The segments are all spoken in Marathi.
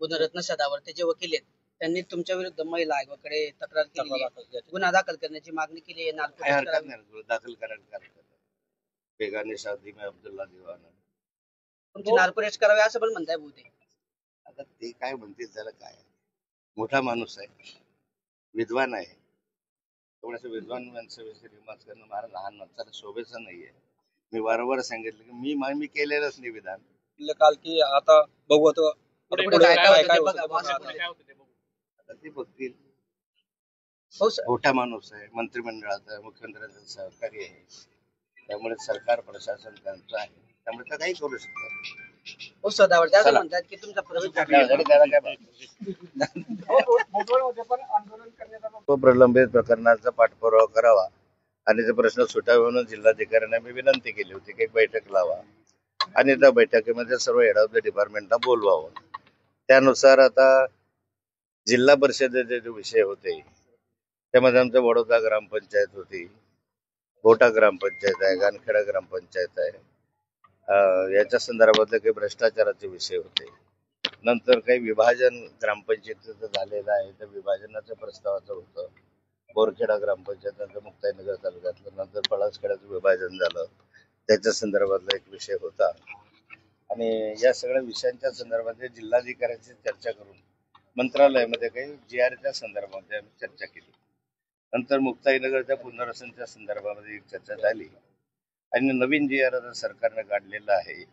गुणरत्न सदावर ते जे वकील आहेत त्यांनी तुमच्या विरुद्ध महिला आयोगाकडे तक्रार केली आहे, गुन्हा दाखल करण्याची मागणी केली आहे. दाखल करायला बेगाने शादी में अब्दुल्ला दिवाना तुमची नारपुरेश करावी असं पण म्हणताय बहुतेक. आता ते काय म्हणतील त्याला काय, मोठा माणूस आहे, विद्वान आहे, थोडंसं विद्वान माणसाविषयी रिमार्क करणं मला लहान माणसाला शोभेचं नाहीये. मी वारंवार सांगितलं की मी केलेलंच नाही विधान. काल की आता बघू आता ते बघतील. मोठा माणूस आहे, मंत्रिमंडळाचा मुख्यमंत्र्यांचा सहकारी आहे, त्यामुळे सरकार प्रशासन त्यांचं आहे, त्यामुळे ते काही करू शकतात. सदावर त्या म्हणतात की तुमचा प्रलंबित प्रकरणाचा पाठपुरावा करावा आणि ते प्रश्न सुटावे म्हणून जिल्हाधिकाऱ्यांना मी विनंती केली होती की एक बैठक लावा आणि त्या बैठकीमध्ये सर्व हेड ऑफ द डिपार्टमेंटला बोलवावं. त्यानुसार आता जिल्हा परिषदेचे जे विषय होते त्यामध्ये आमचं वडोदा ग्रामपंचायत होती, गोटा ग्रामपंचायत आहे, गानखेडा ग्रामपंचायत आहे, याच्या संदर्भातले काही भ्रष्टाचाराचे विषय होते. नंतर काही विभाजन ग्रामपंचायतीचं झालेलं आहे, त्या विभाजनाच्या प्रस्तावाचं होतं. बोरखेडा ग्रामपंचायत मुक्ताईनगर तालुक्यातलं, नंतर पळसखेड्याचं विभाजन झालं, त्याच्या संदर्भातला एक विषय होता. आणि या सगळ्या विषयांच्या संदर्भात जिल्हाधिकाऱ्यांची चर्चा करून मंत्रालयामध्ये काही GRच्या संदर्भामध्ये आम्ही चर्चा केली. नंतर मुक्ताईनगरच्या पुनर्वसनाच्या संदर्भामध्ये एक चर्चा झाली आणि नवीन GR आता सरकारने काढलेला आहे.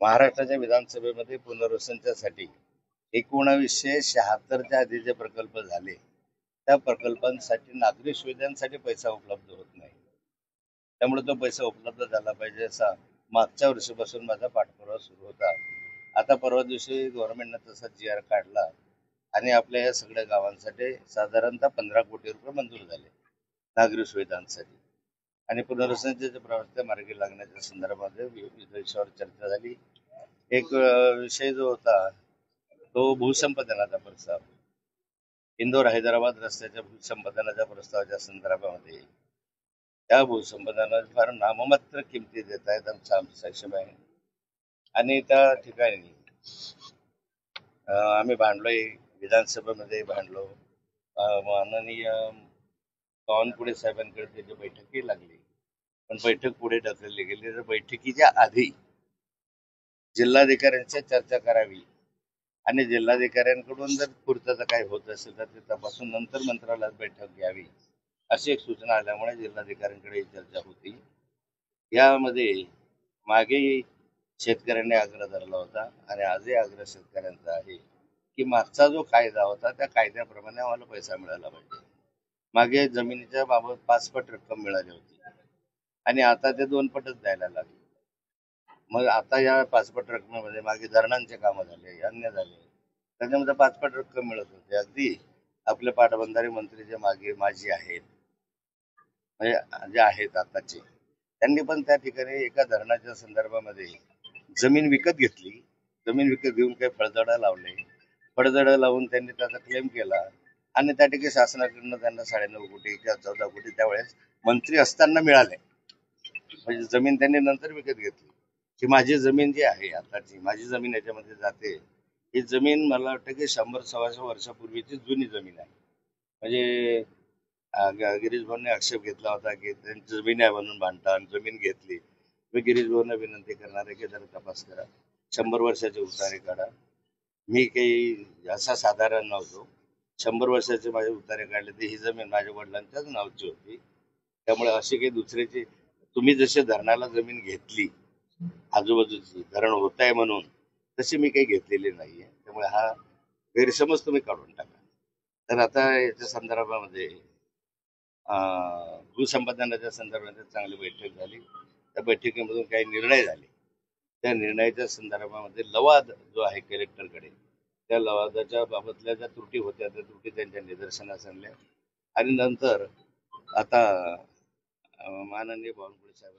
महाराष्ट्राच्या विधानसभेमध्ये पुनर्वसनासाठी 1976च्या आधी जे प्रकल्प झाले त्या प्रकल्पांसाठी नागरी सुविधांसाठी पैसा उपलब्ध होत नाही, त्यामुळे तो पैसा उपलब्ध झाला पाहिजे असा मागच्या वर्षीपासून माझा पाठपुरावा सुरू होता. आता परवा दिवशी गव्हर्नमेंटने तसा GR काढला आणि आपल्या या सगळ्या गावांसाठी साधारणतः 15 कोटी रुपये मंजूर झाले नागरी सुविधांसाठी. आणि पुनर्वसनाचे जे प्रवास मार्गी लागण्याच्या संदर्भात विविध विषयावर चर्चा झाली. एक विषय जो होता तो भूसंपादनाचा प्रस्ताव, इंदोर हैदराबाद रस्त्याच्या भूसंपादनाच्या प्रस्तावाच्या संदर्भामध्ये त्या भूसंपादनाला फार नाममात्र किमती देत आहेत आमचा साहेब आहे. आणि त्या ठिकाणी आम्ही भांडलोय, विधानसभेमध्ये भांडलो, माननीय बावनकुळे साहेबांकडे त्याची बैठकही लागली, पण बैठक पुढे ढकलली गेली. तर बैठकीच्या आधी जिल्हाधिकाऱ्यांची चर्चा करावी आणि जिल्हाधिकाऱ्यांकडून जर पूर्तता काही होत असेल तर ते तपासून नंतर मंत्रालयात बैठक घ्यावी अशी एक सूचना आल्यामुळे जिल्हाधिकाऱ्यांकडे ही चर्चा होती. यामध्ये मागे शेतकऱ्यांनी आग्रह धरला होता आणि आजही आग्रह शेतकऱ्यांचा आहे की मागचा जो कायदा होता त्या कायद्याप्रमाणे आम्हाला पैसा मिळाला पाहिजे. मागे जमिनीच्या बाबत 5 पट रक्कम मिळाली होती आणि आता ते 2 पटच द्यायला लागले. मग आता या 5 पट रकमेमध्ये मागे धरणांचे कामं झाले, अन्य झाले, त्याच्यामध्ये 5 पट रक्कम मिळत होते. अगदी आपले पाटबंधारे मंत्री जे मागे माझी आहेत, म्हणजे जे आहेत आताचे, त्यांनी पण त्या ठिकाणी एका धरणाच्या संदर्भामध्ये जमीन विकत घेतली. जमीन विकत घेऊन काही फळझाडं लावले, फळझाडं लावून त्यांनी त्याचा क्लेम केला आणि त्या ठिकाणी शासनाकडनं त्यांना 9.5 कोटी किंवा 14 कोटी त्यावेळेस मंत्री असताना मिळाले. म्हणजे जमीन त्यांनी नंतर विकत घेतली. की माझी जमीन जी आहे आताची, माझी जमीन याच्यामध्ये जाते, ही जमीन मला वाटतं की 100-125 वर्षापूर्वीची जुनी जमीन आहे. म्हणजे गिरीश भाऊंनी आक्षेप घेतला होता की त्यांची जमीन आहे म्हणून भांडता आणि जमीन घेतली. मी गिरीश भाऊंना विनंती करणार आहे की जरा तपास करा, 100 वर्षाचे उतारे काढा. मी काही असा साधारण नव्हतो, 100 वर्षाचे माझे उतारे काढले तर ही जमीन माझ्या वडिलांच्याच नावची होती. त्यामुळे अशी काही दुसऱ्याची, तुम्ही जसे धरणाला जमीन घेतली आजूबाजूची धरण होत आहे म्हणून, तशी मी काही घेतलेली नाहीये. त्यामुळे हा गैरसमज तुम्ही काढून टाका. तर आता याच्या संदर्भामध्ये भूसंपादनाच्या संदर्भात चांगली बैठक झाली. त्या बैठकीमधून काही निर्णय झाले. त्या निर्णयाच्या संदर्भामध्ये लवाद जो आहे कलेक्टरकडे, त्या लवादाच्या बाबतल्या ज्या त्रुटी होत्या त्या त्रुटी त्यांच्या निदर्शनास आणल्या आणि नंतर आता माननीय बावनकुळे साहेब